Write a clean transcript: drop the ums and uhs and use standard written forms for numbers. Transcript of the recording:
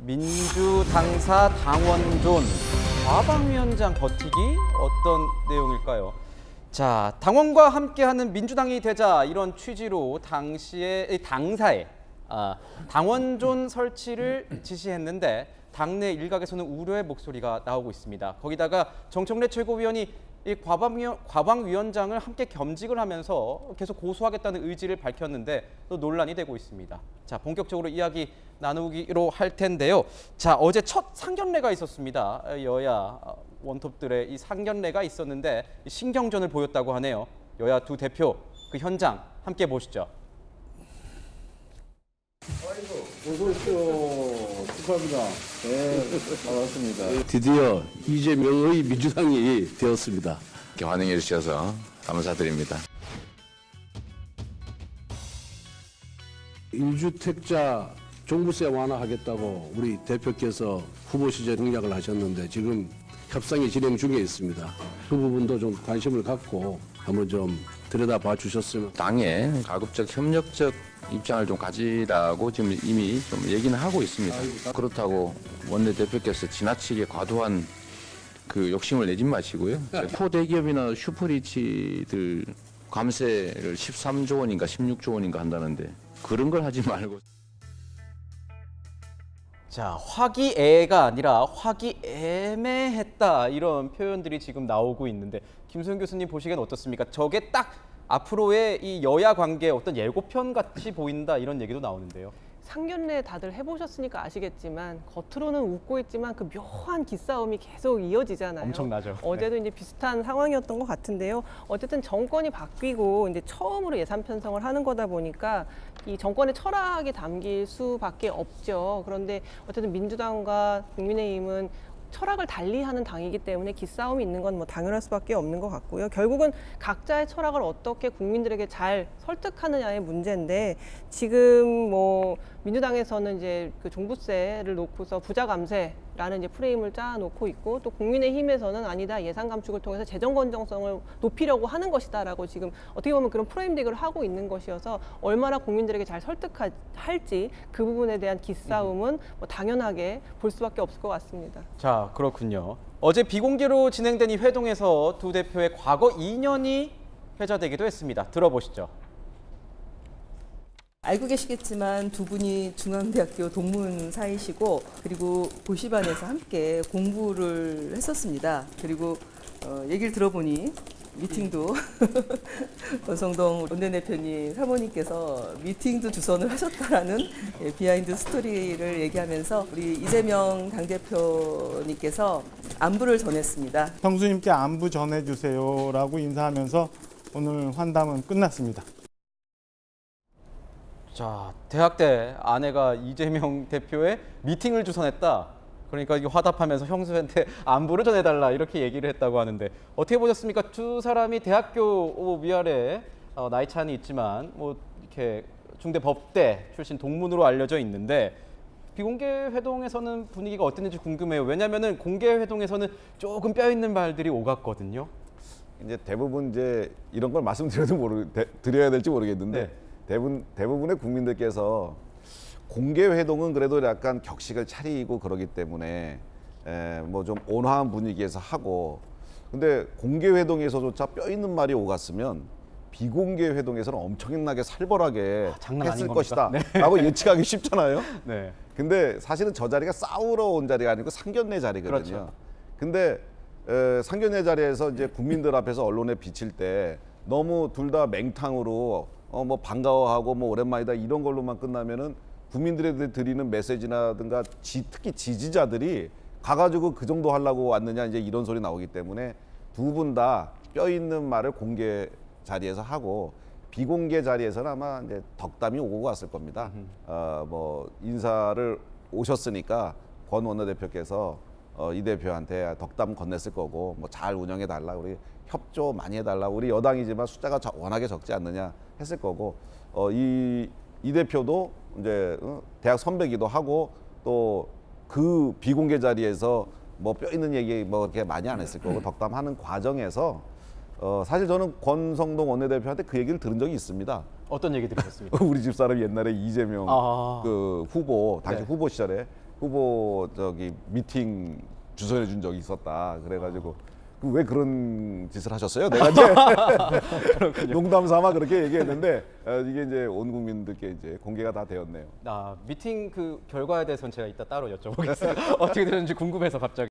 민주당사 당원존 과방위원장 버티기 어떤 내용일까요? 자, 당원과 함께하는 민주당이 되자 이런 취지로 당시에 당사에 당원존 설치를 지시했는데 당내 일각에서는 우려의 목소리가 나오고 있습니다. 거기다가 정청래 최고위원이 이 과방위원장을 함께 겸직을 하면서 계속 고수하겠다는 의지를 밝혔는데 또 논란이 되고 있습니다. 자, 본격적으로 이야기 나누기로 할 텐데요. 자, 어제 첫 상견례가 있었습니다. 여야 원톱들의 이 상견례가 있었는데 신경전을 보였다고 하네요. 여야 두 대표 그 현장 함께 보시죠. 어서 오십시오. 축하합니다. 네, 반갑습니다. 드디어 이재명의 민주당이 되었습니다. 이렇게 환영해 주셔서 감사드립니다. 1주택자 종부세 완화하겠다고 우리 대표께서 후보 시절 공약을 하셨는데 지금 협상이 진행 중에 있습니다. 그 부분도 좀 관심을 갖고 한번 좀 들여다봐 주셨으면. 당의 가급적 협력적 입장을 좀 가지라고 지금 이미 좀 얘기는 하고 있습니다. 그렇다고 원내대표께서 지나치게 과도한 그 욕심을 내지 마시고요. 포대기업이나 슈퍼리치들 감세를 13조 원인가 16조 원인가 한다는데 그런 걸 하지 말고. 자, 화기애애가 아니라 화기애매했다 이런 표현들이 지금 나오고 있는데 김소영 교수님 보시기엔 어떻습니까? 저게 딱 앞으로의 이 여야 관계의 어떤 예고편 같이 보인다 이런 얘기도 나오는데요. 상견례 다들 해보셨으니까 아시겠지만 겉으로는 웃고 있지만 그 묘한 기싸움이 계속 이어지잖아요. 엄청나죠. 어제도 이제 비슷한 상황이었던 것 같은데요. 어쨌든 정권이 바뀌고 이제 처음으로 예산 편성을 하는 거다 보니까 이 정권의 철학이 담길 수밖에 없죠. 그런데 어쨌든 민주당과 국민의힘은 철학을 달리하는 당이기 때문에 기싸움이 있는 건 뭐 당연할 수밖에 없는 것 같고요. 결국은 각자의 철학을 어떻게 국민들에게 잘 설득하느냐의 문제인데 지금 뭐 민주당에서는 이제 그 종부세를 놓고서 부자 감세라는 이제 프레임을 짜놓고 있고 또 국민의힘에서는 아니다 예산 감축을 통해서 재정 건전성을 높이려고 하는 것이다라고 지금 어떻게 보면 그런 프레임 대결을 하고 있는 것이어서 얼마나 국민들에게 잘 설득할지 그 부분에 대한 기싸움은 뭐 당연하게 볼 수밖에 없을 것 같습니다. 자, 그렇군요. 어제 비공개로 진행된 이 회동에서 두 대표의 과거 인연이 회자되기도 했습니다. 들어보시죠. 알고 계시겠지만 두 분이 중앙대학교 동문 사이시고 그리고 고시반에서 함께 공부를 했었습니다. 그리고 얘기를 들어보니 미팅도 권성동 원내대표님 사모님께서 미팅도 주선을 하셨다라는 비하인드 스토리를 얘기하면서 우리 이재명 당대표님께서 안부를 전했습니다. 형수님께 안부 전해주세요라고 인사하면서 오늘 환담은 끝났습니다. 자, 대학 때 아내가 이재명 대표의 미팅을 주선했다. 그러니까 이게 화답하면서 형수한테 안부를 전해달라 이렇게 얘기를 했다고 하는데 어떻게 보셨습니까? 두 사람이 대학교 위아래 나이 차이는 있지만 뭐 이렇게 중대 법대 출신 동문으로 알려져 있는데 비공개 회동에서는 분위기가 어땠는지 궁금해요. 왜냐하면은 공개 회동에서는 조금 뼈 있는 말들이 오갔거든요. 이제 대부분 이제 이런 걸 드려야 될지 모르겠는데 대부분의 국민들께서 공개 회동은 그래도 약간 격식을 차리고 그러기 때문에 뭐 좀 온화한 분위기에서 하고 근데 공개 회동에서조차 뼈 있는 말이 오갔으면 비공개 회동에서는 엄청나게 살벌하게 했을 것이다 라고 예측하기 쉽잖아요. 네. 근데 사실은 저 자리가 싸우러 온 자리가 아니고 상견례 자리거든요. 그렇죠. 근데 상견례 자리에서 이제 국민들 앞에서 언론에 비칠 때 너무 둘 다 맹탕으로 뭐 반가워하고 뭐 오랜만이다 이런 걸로만 끝나면은 국민들에게 드리는 메시지라든가 특히 지지자들이 가가지고 그 정도 하려고 왔느냐 이제 이런 소리 나오기 때문에 두 분 다 뼈 있는 말을 공개 자리에서 하고 비공개 자리에서는 아마 이제 덕담이 오고 갔을 겁니다. 뭐 인사를 오셨으니까 권 원내대표께서 이 대표한테 덕담 건넸을 거고 뭐 잘 운영해 달라 우리 협조 많이 해달라 우리 여당이지만 숫자가 워낙에 적지 않느냐 했을 거고 이 대표도 이제 대학 선배기도 하고 또 그 비공개 자리에서 뭐 뼈 있는 얘기 뭐 이렇게 많이 안 했을 거고 덕담하는 과정에서 사실 저는 권성동 원내대표한테 그 얘기를 들은 적이 있습니다. 어떤 얘기 들으셨습니까? 우리 집사람이 옛날에 이재명 그 후보 당시 후보 시절에 후보 미팅 주선해 준 적이 있었다. 그래가지고 왜 그런 짓을 하셨어요? 내가 이제 농담 삼아 그렇게 얘기했는데 이게 이제 온 국민들께 이제 공개가 다 되었네요. 미팅 그 결과에 대해서는 제가 이따 따로 여쭤보겠습니다. 어떻게 되는지 궁금해서 갑자기.